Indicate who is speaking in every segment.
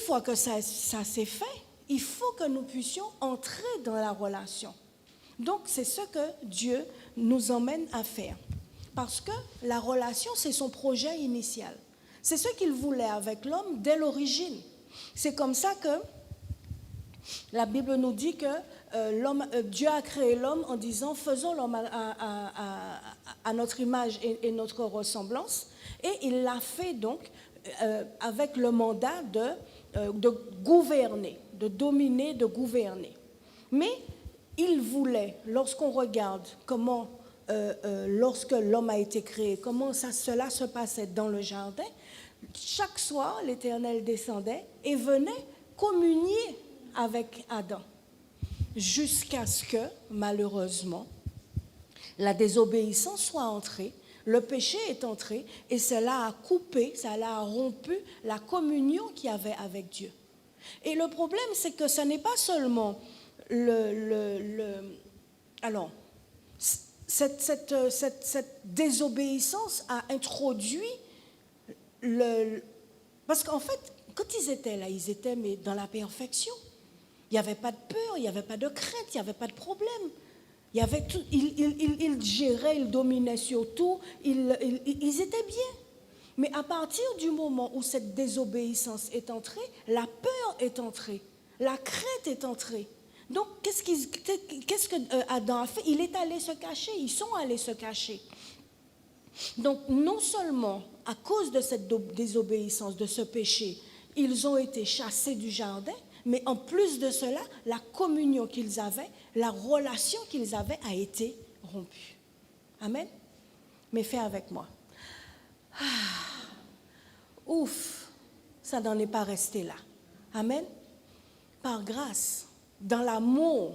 Speaker 1: fois que ça s'est fait, il faut que nous puissions entrer dans la relation. Donc, c'est ce que Dieu nous emmène à faire. Parce que la relation, c'est son projet initial. C'est ce qu'il voulait avec l'homme dès l'origine. C'est comme ça que la Bible nous dit que Dieu a créé l'homme en disant « faisons l'homme à notre image et notre ressemblance ». Et il l'a fait donc avec le mandat de gouverner, de dominer, de gouverner. Mais il voulait, lorsqu'on regarde comment, lorsque l'homme a été créé, comment cela se passait dans le jardin, chaque soir, l'Éternel descendait et venait communier avec Adam, jusqu'à ce que, malheureusement, la désobéissance soit entrée, le péché est entré, et cela a coupé, cela a rompu la communion qu'il y avait avec Dieu. Et le problème, c'est que ce n'est pas seulement alors, cette désobéissance a introduit parce qu'en fait, quand ils étaient là, ils étaient mais dans la perfection. Il n'y avait pas de peur, il n'y avait pas de crainte, il n'y avait pas de problème. Il y avait tout, ils géraient, ils dominaient sur tout, ils étaient bien. Mais à partir du moment où cette désobéissance est entrée, la peur est entrée, la crainte est entrée. Donc, qu'est-ce que Adam a fait? Il est allé se cacher, ils sont allés se cacher. Donc, non seulement à cause de cette désobéissance, de ce péché, ils ont été chassés du jardin, mais en plus de cela, la communion qu'ils avaient, la relation qu'ils avaient a été rompue. Amen? Mais fais avec moi. Ouf, ça n'en est pas resté là. Amen? Par grâce, dans l'amour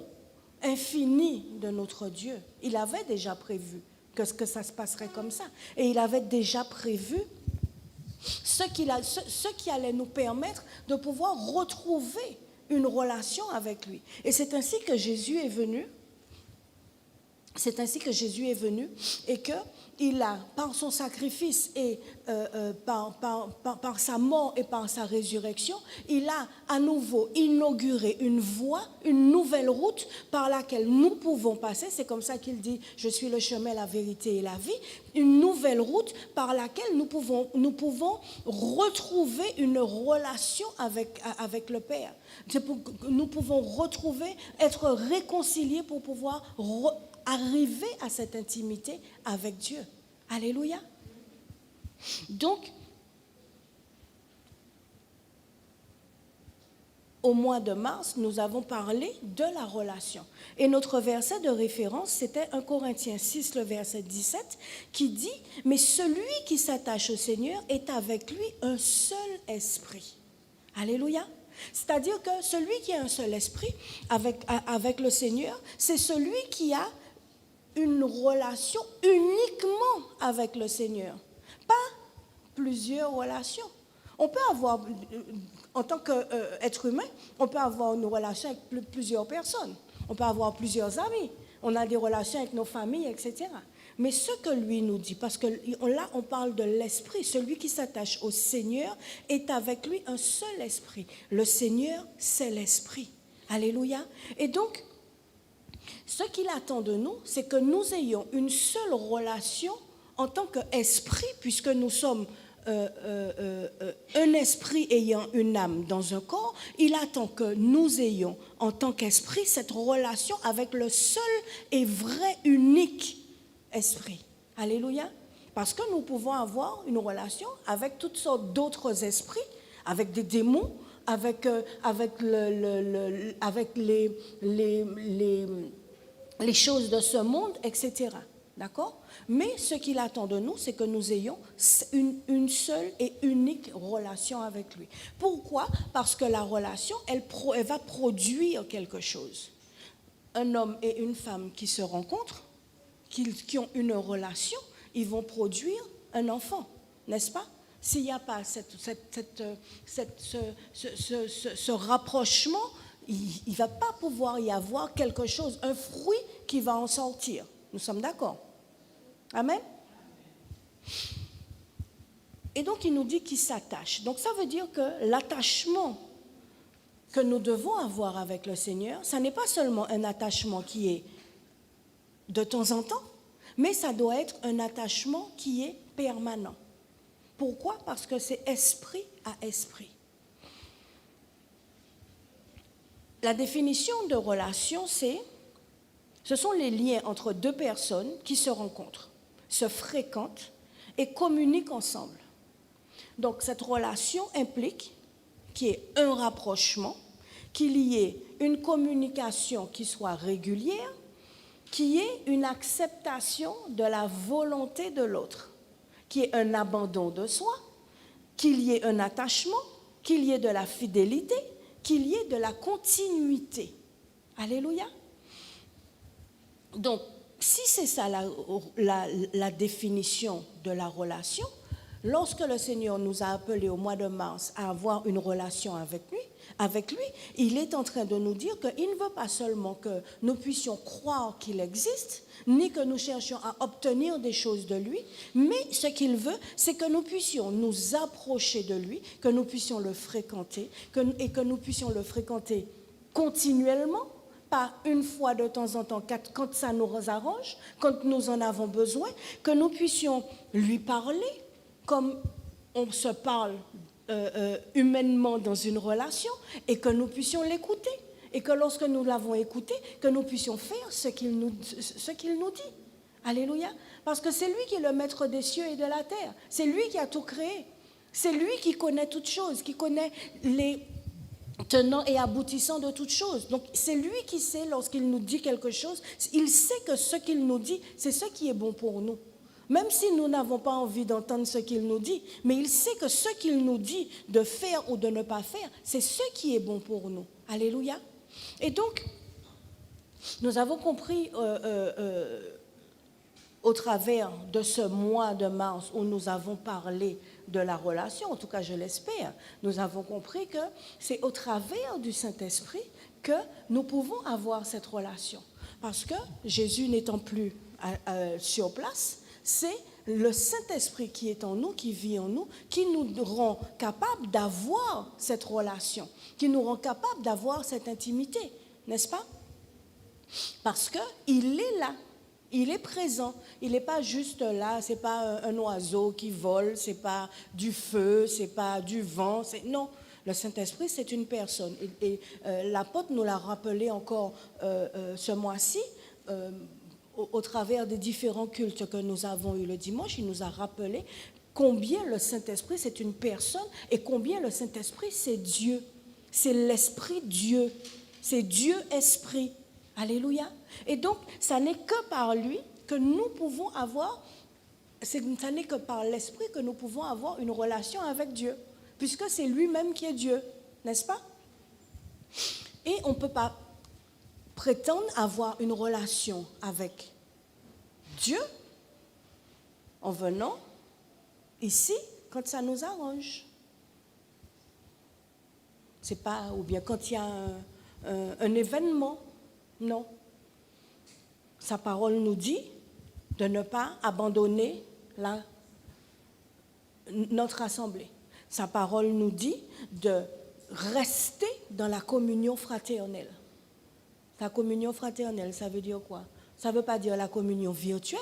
Speaker 1: infini de notre Dieu, il avait déjà prévu que ça se passerait comme ça. Et il avait déjà prévu ce qui allait nous permettre de pouvoir retrouver une relation avec lui. Et c'est ainsi que Jésus est venu. C'est ainsi que Jésus est venu et qu'il a, par son sacrifice et par sa mort et par sa résurrection, il a à nouveau inauguré une voie, une nouvelle route par laquelle nous pouvons passer. C'est comme ça qu'il dit « Je suis le chemin, la vérité et la vie ». Une nouvelle route par laquelle nous pouvons retrouver une relation avec le Père. Nous pouvons retrouver, être réconciliés pour pouvoir arriver à cette intimité avec Dieu. Alléluia. Donc, au mois de mars, nous avons parlé de la relation. Et notre verset de référence, c'était 1 Corinthiens 6, le verset 17, qui dit « Mais celui qui s'attache au Seigneur est avec lui un seul esprit. » Alléluia. C'est-à-dire que celui qui a un seul esprit avec le Seigneur, c'est celui qui a une relation uniquement avec le Seigneur, pas plusieurs relations. On peut avoir, en tant qu'être humain, on peut avoir une relation avec plusieurs personnes, on peut avoir plusieurs amis, on a des relations avec nos familles, etc. Mais ce que lui nous dit, parce que là on parle de l'esprit, celui qui s'attache au Seigneur est avec lui un seul esprit. Le Seigneur, c'est l'esprit. Alléluia. Et donc, ce qu'il attend de nous, c'est que nous ayons une seule relation en tant qu'esprit, puisque nous sommes un esprit ayant une âme dans un corps. Il attend que nous ayons en tant qu'esprit cette relation avec le seul et vrai, unique esprit. Alléluia. Parce que nous pouvons avoir une relation avec toutes sortes d'autres esprits, avec des démons, avec les choses de ce monde, etc. D'accord? Mais ce qu'il attend de nous, c'est que nous ayons une seule et unique relation avec lui. Pourquoi? Parce que la relation, elle va produire quelque chose. Un homme et une femme qui se rencontrent, qui ont une relation, ils vont produire un enfant, n'est-ce pas? S'il n'y a pas ce rapprochement, il ne va pas pouvoir y avoir quelque chose, un fruit qui va en sortir. Nous sommes d'accord? Amen? Et donc, il nous dit qu'il s'attache. Donc, ça veut dire que l'attachement que nous devons avoir avec le Seigneur, ça n'est pas seulement un attachement qui est de temps en temps, mais ça doit être un attachement qui est permanent. Pourquoi? Parce que c'est esprit à esprit. La définition de relation, ce sont les liens entre deux personnes qui se rencontrent, se fréquentent et communiquent ensemble. Donc cette relation implique qu'il y ait un rapprochement, qu'il y ait une communication qui soit régulière, qu'il y ait une acceptation de la volonté de l'autre, qu'il y ait un abandon de soi, qu'il y ait un attachement, qu'il y ait de la fidélité, qu'il y ait de la continuité. Alléluia. Donc, si c'est ça la définition de la relation, lorsque le Seigneur nous a appelés au mois de mars à avoir une relation avec lui, il est en train de nous dire qu'il ne veut pas seulement que nous puissions croire qu'il existe, ni que nous cherchions à obtenir des choses de lui, mais ce qu'il veut, c'est que nous puissions nous approcher de lui, que nous puissions le fréquenter, et que nous puissions le fréquenter continuellement, pas une fois de temps en temps, quand ça nous arrange, quand nous en avons besoin, que nous puissions lui parler comme on se parle humainement dans une relation, et que nous puissions l'écouter. Et que lorsque nous l'avons écouté, que nous puissions faire ce qu'il nous dit. Alléluia. Parce que c'est lui qui est le maître des cieux et de la terre. C'est lui qui a tout créé. C'est lui qui connaît toutes choses, qui connaît les tenants et aboutissants de toutes choses. Donc c'est lui qui sait, lorsqu'il nous dit quelque chose, il sait que ce qu'il nous dit, c'est ce qui est bon pour nous. Même si nous n'avons pas envie d'entendre ce qu'il nous dit, mais il sait que ce qu'il nous dit de faire ou de ne pas faire, c'est ce qui est bon pour nous. Alléluia. Et donc, nous avons compris au travers de ce mois de mars où nous avons parlé de la relation, en tout cas je l'espère, nous avons compris que c'est au travers du Saint-Esprit que nous pouvons avoir cette relation. Parce que Jésus n'étant plus sur place, c'est le Saint-Esprit qui est en nous, qui vit en nous, qui nous rend capables d'avoir cette relation, qui nous rend capables d'avoir cette intimité, n'est-ce pas? Parce qu'il est là, il est présent, il n'est pas juste là, ce n'est pas un oiseau qui vole, ce n'est pas du feu, ce n'est pas du vent, non. Le Saint-Esprit, c'est une personne. Et l'apôtre nous l'a rappelé encore ce mois-ci, au travers des différents cultes que nous avons eus le dimanche, il nous a rappelé combien le Saint-Esprit, c'est une personne et combien le Saint-Esprit, c'est Dieu. C'est l'Esprit Dieu. C'est Dieu-Esprit. Alléluia. Et donc, ça n'est que par lui que nous pouvons avoir, ça n'est que par l'Esprit que nous pouvons avoir une relation avec Dieu, puisque c'est lui-même qui est Dieu, n'est-ce pas? Et on ne peut pas prétendre avoir une relation avec Dieu en venant ici quand ça nous arrange. C'est pas, ou bien quand il y a un événement, non. Sa parole nous dit de ne pas abandonner notre assemblée. Sa parole nous dit de rester dans la communion fraternelle. La communion fraternelle, ça veut dire quoi? Ça ne veut pas dire la communion virtuelle.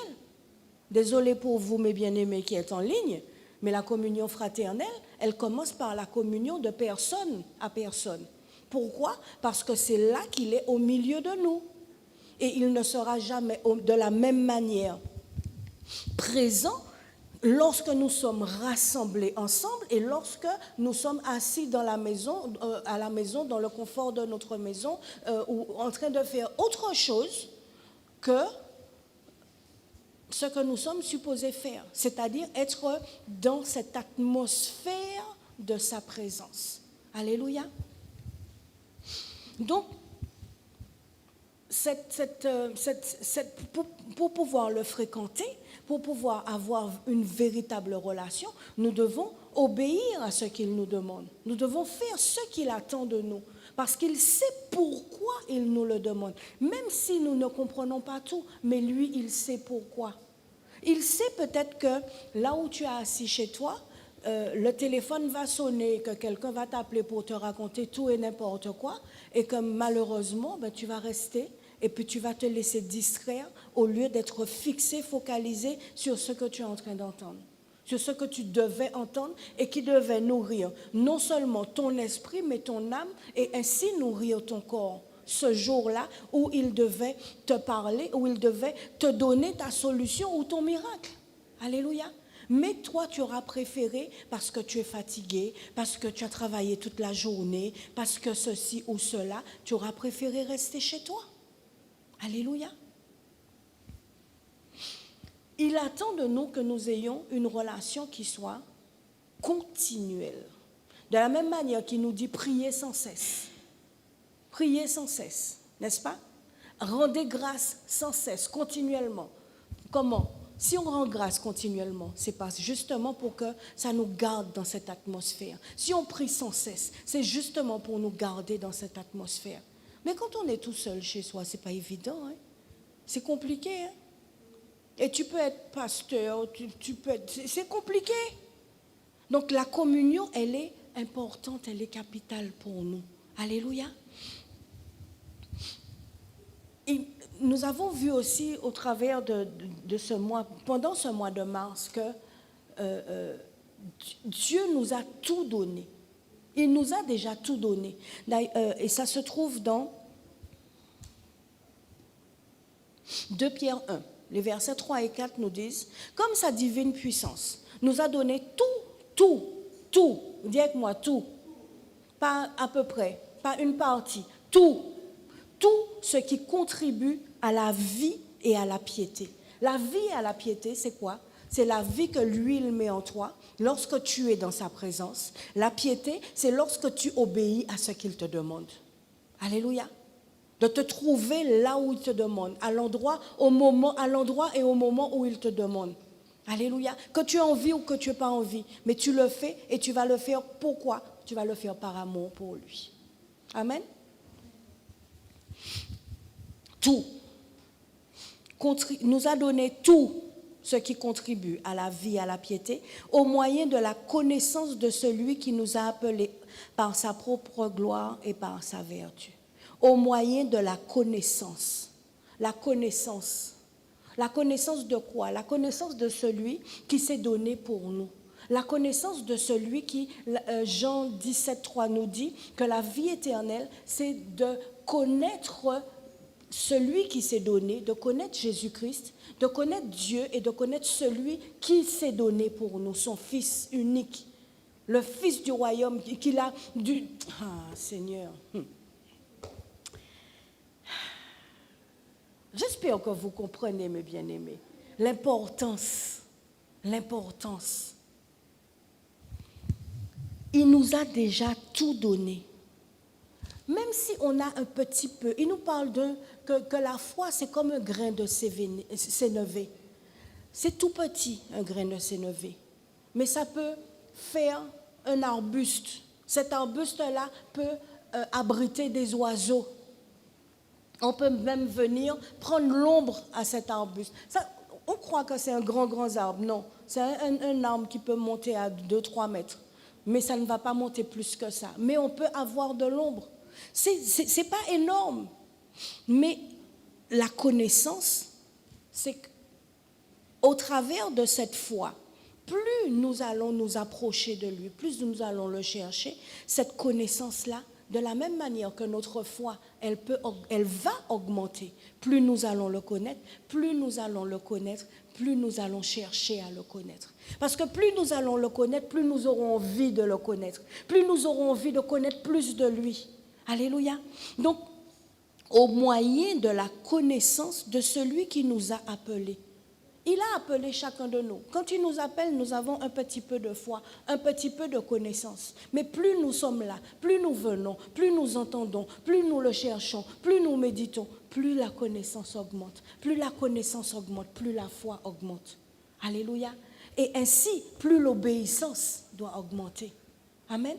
Speaker 1: Désolé pour vous, mes bien-aimés qui êtes en ligne, mais la communion fraternelle, elle commence par la communion de personne à personne. Pourquoi? Parce que c'est là qu'il est au milieu de nous. Et il ne sera jamais de la même manière présent lorsque nous sommes rassemblés ensemble et lorsque nous sommes assis dans la maison, à la maison, dans le confort de notre maison, ou en train de faire autre chose que ce que nous sommes supposés faire, c'est-à-dire être dans cette atmosphère de sa présence. Donc, pour pouvoir le fréquenter, pour pouvoir avoir une véritable relation, nous devons obéir à ce qu'il nous demande. Nous devons faire ce qu'il attend de nous, parce qu'il sait pourquoi il nous le demande. Même si nous ne comprenons pas tout, mais lui, il sait pourquoi. Il sait peut-être que là où tu es assis chez toi, le téléphone va sonner, que quelqu'un va t'appeler pour te raconter tout et n'importe quoi, et que malheureusement, tu vas rester et puis tu vas te laisser distraire au lieu d'être fixé, focalisé sur ce que tu es en train d'entendre, sur ce que tu devais entendre et qui devait nourrir non seulement ton esprit, mais ton âme, et ainsi nourrir ton corps. Ce jour-là où il devait te parler, où il devait te donner ta solution ou ton miracle. Alléluia. Mais toi, tu auras préféré, parce que tu es fatigué, parce que tu as travaillé toute la journée, parce que ceci ou cela, tu auras préféré rester chez toi. Alléluia. Il attend de nous que nous ayons une relation qui soit continuelle. De la même manière qu'il nous dit prier sans cesse. Priez sans cesse, n'est-ce pas? Rendez grâce sans cesse, continuellement. Comment? Si on rend grâce continuellement, c'est pas justement pour que ça nous garde dans cette atmosphère. Si on prie sans cesse, c'est justement pour nous garder dans cette atmosphère. Mais quand on est tout seul chez soi, c'est pas évident. Hein? C'est compliqué. Hein? Et tu peux être pasteur, c'est compliqué. Donc la communion, elle est importante, elle est capitale pour nous. Alléluia. Et nous avons vu aussi au travers de ce mois, pendant ce mois de mars, que Dieu nous a tout donné. Il nous a déjà tout donné. Et ça se trouve dans 2 Pierre 1. Les versets 3 et 4 nous disent, comme sa divine puissance nous a donné tout, dis avec moi tout, pas à peu près, pas une partie, tout ce qui contribue à la vie et à la piété. La vie et à la piété, c'est quoi? C'est la vie que lui, il met en toi lorsque tu es dans sa présence. La piété, c'est lorsque tu obéis à ce qu'il te demande. Alléluia. De te trouver là où il te demande, à l'endroit et au moment où il te demande. Alléluia. Que tu aies envie ou que tu n'aies pas envie, mais tu le fais et tu vas le faire. Pourquoi? Tu vas le faire par amour pour lui. Amen. Tout. Nous a donné tout ce qui contribue à la vie, à la piété, au moyen de la connaissance de celui qui nous a appelés par sa propre gloire et par sa vertu. Au moyen de la connaissance. La connaissance. La connaissance de quoi? La connaissance de celui qui s'est donné pour nous. La connaissance de celui qui, Jean 17,3 nous dit que la vie éternelle, c'est de connaître celui qui s'est donné, de connaître Jésus-Christ, de connaître Dieu et de connaître celui qui s'est donné pour nous, son Fils unique, le Fils du royaume qu'il a du... Ah, Seigneur. J'espère que vous comprenez, mes bien-aimés, l'importance. Il nous a déjà tout donné. Même si on a un petit peu, il nous parle que la foi, c'est comme un grain de sénévé. C'est tout petit, un grain de sénévé. Mais ça peut faire un arbuste. Cet arbuste-là peut abriter des oiseaux. On peut même venir prendre l'ombre à cet arbuste. Ça, on croit que c'est un grand arbre. Non, c'est un arbre qui peut monter à 2-3 mètres. Mais ça ne va pas monter plus que ça. Mais on peut avoir de l'ombre. C'est pas énorme. Mais la connaissance, c'est qu'au travers de cette foi, plus nous allons nous approcher de lui, plus nous allons le chercher, cette connaissance-là, de la même manière que notre foi, elle va augmenter. Plus nous allons le connaître, plus nous allons le connaître, plus nous allons chercher à le connaître. Parce que plus nous allons le connaître, plus nous aurons envie de le connaître. Plus nous aurons envie de connaître plus de lui. Alléluia. Donc, au moyen de la connaissance de celui qui nous a appelés. Il a appelé chacun de nous. Quand il nous appelle, nous avons un petit peu de foi, un petit peu de connaissance. Mais plus nous sommes là, plus nous venons, plus nous entendons, plus nous le cherchons, plus nous méditons, plus la connaissance augmente. Plus la connaissance augmente, plus la foi augmente. Alléluia. Et ainsi, plus l'obéissance doit augmenter. Amen.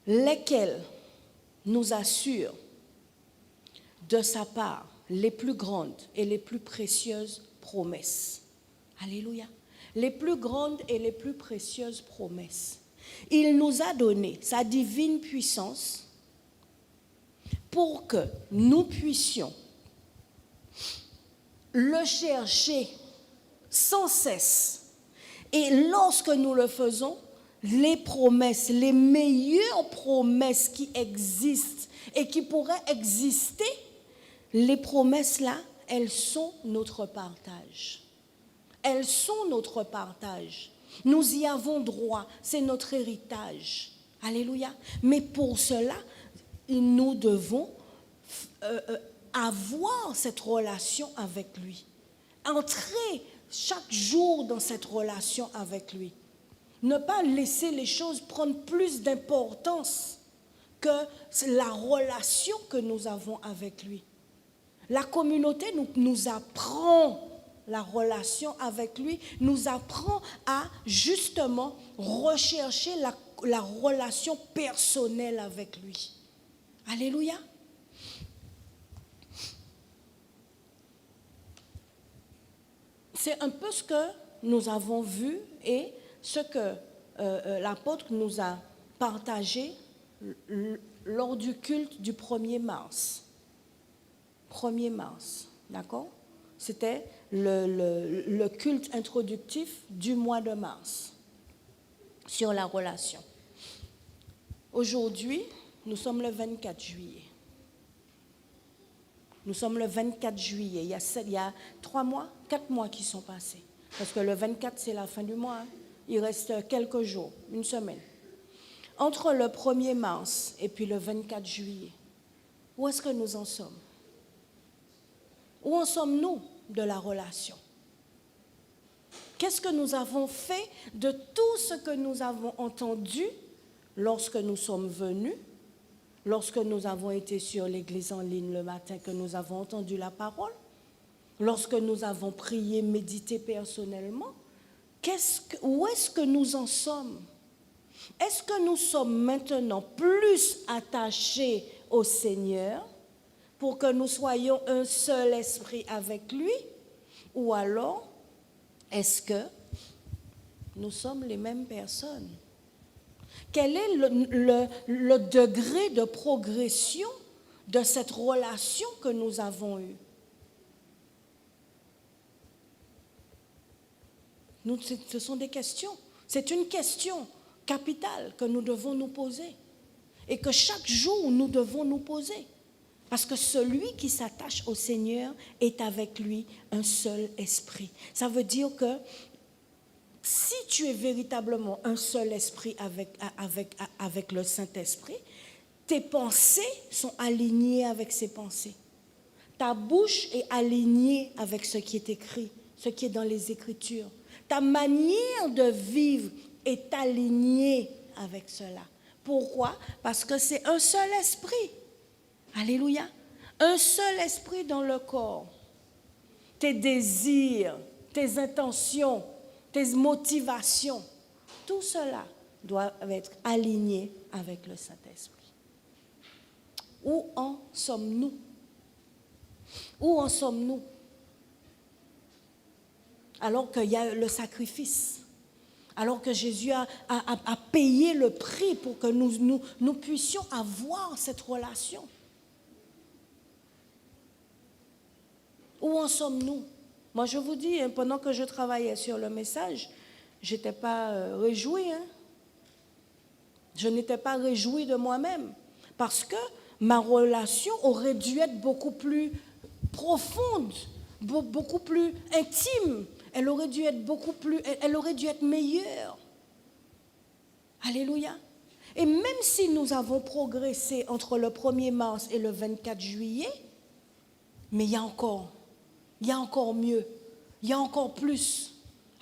Speaker 1: Lesquels nous assurent de sa part les plus grandes et les plus précieuses promesses. Alléluia. les plus grandes et les plus précieuses promesses. Il nous a donné sa divine puissance pour que nous puissions le chercher sans cesse. Et lorsque nous le faisons, les promesses, les meilleures promesses qui existent et qui pourraient exister, les promesses-là, elles sont notre partage. Elles sont notre partage. Nous y avons droit, c'est notre héritage. Alléluia. Mais pour cela, nous devons avoir cette relation avec lui. Entrer chaque jour dans cette relation avec lui. Ne pas laisser les choses prendre plus d'importance que la relation que nous avons avec lui. La communauté nous apprend la relation avec lui, nous apprend à justement rechercher la relation personnelle avec lui. Alléluia. C'est un peu ce que nous avons vu et ce que l'apôtre nous a partagé lors du culte du 1er mars. 1er mars, d'accord? C'était le culte introductif du mois de mars sur la relation. Aujourd'hui, nous sommes le 24 juillet. Nous sommes le 24 juillet. Il y a 4 mois qui sont passés. Parce que le 24, c'est la fin du mois. Hein. Il reste quelques jours, une semaine. Entre le 1er mars et puis le 24 juillet, où est-ce que nous en sommes? Où en sommes-nous de la relation? Qu'est-ce que nous avons fait de tout ce que nous avons entendu lorsque nous sommes venus, lorsque nous avons été sur l'église en ligne le matin, que nous avons entendu la parole, lorsque nous avons prié, médité personnellement? Où est-ce que nous en sommes? Est-ce que nous sommes maintenant plus attachés au Seigneur pour que nous soyons un seul esprit avec lui? Ou alors, est-ce que nous sommes les mêmes personnes? Quel est le degré de progression de cette relation que nous avons eue? Ce sont des questions. C'est une question capitale que nous devons nous poser et que chaque jour nous devons nous poser. Parce que celui qui s'attache au Seigneur est avec lui un seul esprit. Ça veut dire que si tu es véritablement un seul esprit avec le Saint-Esprit, tes pensées sont alignées avec ses pensées. Ta bouche est alignée avec ce qui est écrit, ce qui est dans les Écritures. Ta manière de vivre est alignée avec cela. Pourquoi? Parce que c'est un seul esprit. Alléluia. Un seul esprit dans le corps. Tes désirs, tes intentions, tes motivations, tout cela doit être aligné avec le Saint-Esprit. Où en sommes-nous? Où en sommes-nous? Alors qu'il y a le sacrifice, alors que Jésus a payé le prix pour que nous puissions avoir cette relation. Où en sommes-nous? Moi, je vous dis, pendant que je travaillais sur le message, je n'étais pas réjouie. Je n'étais pas réjouie de moi-même parce que ma relation aurait dû être beaucoup plus profonde, beaucoup plus intime. Elle aurait dû être meilleure. Alléluia. Et même si nous avons progressé entre le 1er mars et le 24 juillet, mais il y a encore mieux, il y a encore plus.